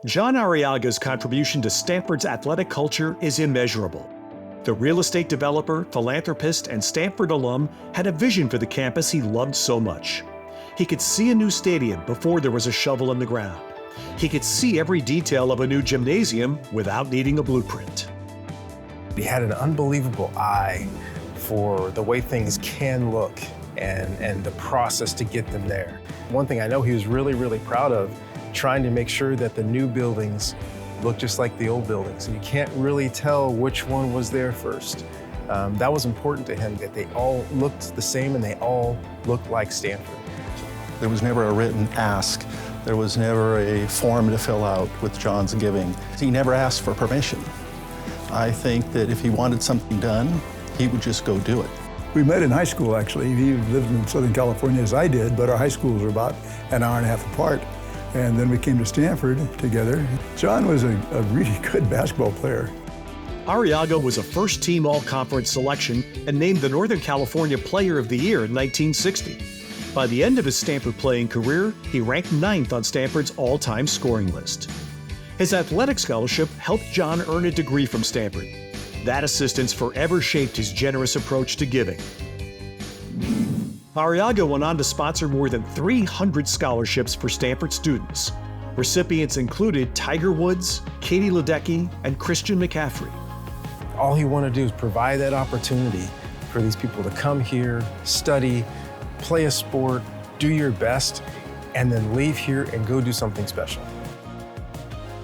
John Arrillaga's contribution to Stanford's athletic culture is immeasurable. The real estate developer, philanthropist, and Stanford alum had a vision for the campus he loved so much. He could see a new stadium before there was a shovel in the ground. He could see every detail of a new gymnasium without needing a blueprint. He had an unbelievable eye for the way things can look and the process to get them there. One thing I know he was really proud of, trying to make sure that the new buildings look just like the old buildings. And you can't really tell which one was there first. That was important to him, that they all looked the same and they all looked like Stanford. There was never a written ask. There was never a form to fill out with John's giving. He never asked for permission. I think that if he wanted something done, he would just go do it. We met in high school, actually. He lived in Southern California as I did, but our high schools were about an hour and a half apart. And then we came to Stanford together. John was a really good basketball player. Arrillaga was a first-team all-conference selection and named the Northern California Player of the Year in 1960. By the end of his Stanford playing career, he ranked 9th on Stanford's all-time scoring list. His athletic scholarship helped John earn a degree from Stanford. That assistance forever shaped his generous approach to giving. Arrillaga went on to sponsor more than 300 scholarships for Stanford students. Recipients included Tiger Woods, Katie Ledecky, and Christian McCaffrey. All he wanted to do is provide that opportunity for these people to come here, study, play a sport, do your best, and then leave here and go do something special.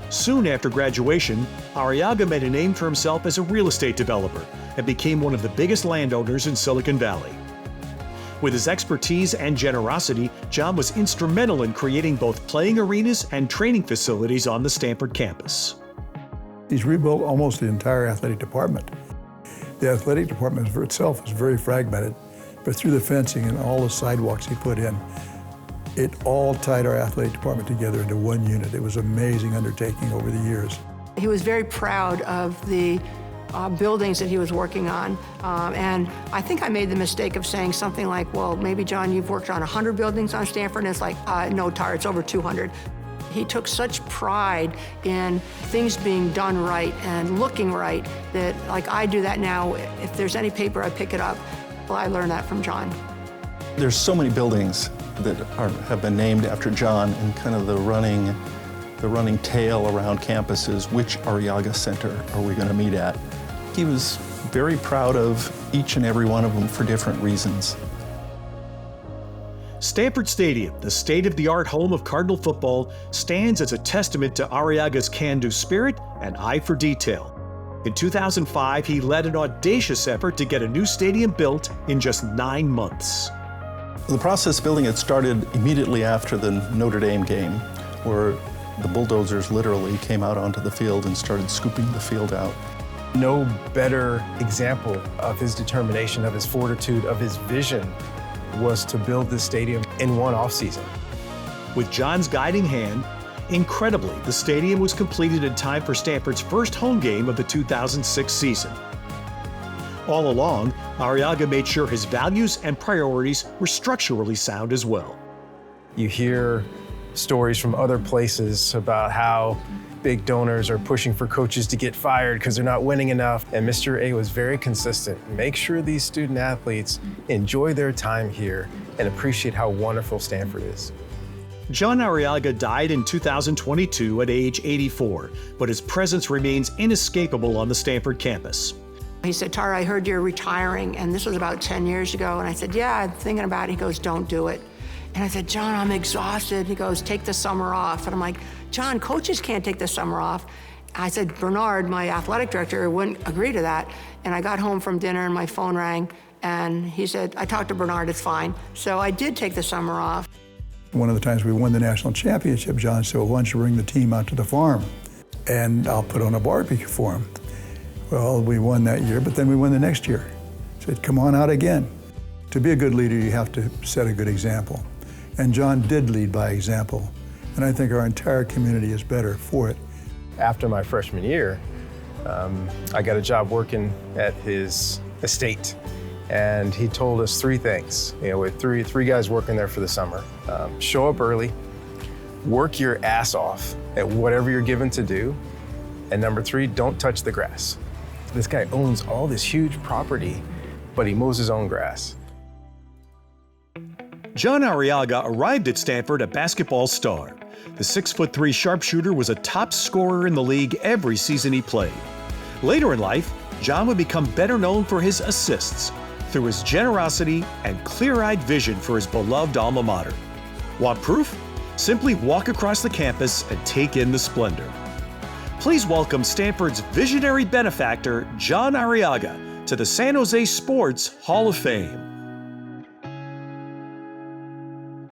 Soon after graduation, Arrillaga made a name for himself as a real estate developer and became one of the biggest landowners in Silicon Valley. With his expertise and generosity, John was instrumental in creating both playing arenas and training facilities on the Stanford campus. He's rebuilt almost the entire athletic department. The athletic department itself is very fragmented, but through the fencing and all the sidewalks he put in, it all tied our athletic department together into one unit. It was an amazing undertaking over the years. He was very proud of the buildings that he was working on. And I think I made the mistake of saying something like, well, maybe John, you've worked on 100 buildings on Stanford, and it's like, no, Tar, it's over 200. He took such pride in things being done right and looking right that, like, I do that now. If there's any paper, I pick it up. Well, I learned that from John. There's so many buildings that have been named after John, and kind of the running tale around campuses, which Arrillaga Center are we going to meet at? He was very proud of each and every one of them for different reasons. Stanford Stadium, the state-of-the-art home of Cardinal football, stands as a testament to Arrillaga's can-do spirit and eye for detail. In 2005, he led an audacious effort to get a new stadium built in just 9 months. The process of building it started immediately after the Notre Dame game, where the bulldozers literally came out onto the field and started scooping the field out. No better example of his determination, of his fortitude, of his vision was to build this stadium in one offseason. With John's guiding hand, incredibly, the stadium was completed in time for Stanford's first home game of the 2006 season. All along, Arrillaga made sure his values and priorities were structurally sound as well. You hear stories from other places about how big donors are pushing for coaches to get fired because they're not winning enough. And Mr. A was very consistent. Make sure these student athletes enjoy their time here and appreciate how wonderful Stanford is. John Arrillaga died in 2022 at age 84, but his presence remains inescapable on the Stanford campus. He said, Tara, I heard you're retiring, and this was about 10 years ago. And I said, yeah, I'm thinking about it. He goes, don't do it. And I said, John, I'm exhausted. He goes, take the summer off. And I'm like, John, coaches can't take the summer off. I said, Bernard, my athletic director, wouldn't agree to that. And I got home from dinner and my phone rang, and he said, I talked to Bernard, it's fine. So I did take the summer off. One of the times we won the national championship, John said, well, why don't you bring the team out to the farm and I'll put on a barbecue for them. Well, we won that year, but then we won the next year. He said, come on out again. To be a good leader, you have to set a good example. And John did lead by example. And I think our entire community is better for it. After my freshman year, I got a job working at his estate. And he told us 3 things. You know, with three guys working there for the summer. Show up early, work your ass off at whatever you're given to do. And number 3, don't touch the grass. This guy owns all this huge property, but he mows his own grass. John Arrillaga arrived at Stanford a basketball star. The 6'3" sharpshooter was a top scorer in the league every season he played. Later in life, John would become better known for his assists, through his generosity and clear-eyed vision for his beloved alma mater. Want proof? Simply walk across the campus and take in the splendor. Please welcome Stanford's visionary benefactor, John Arrillaga, to the San Jose Sports Hall of Fame.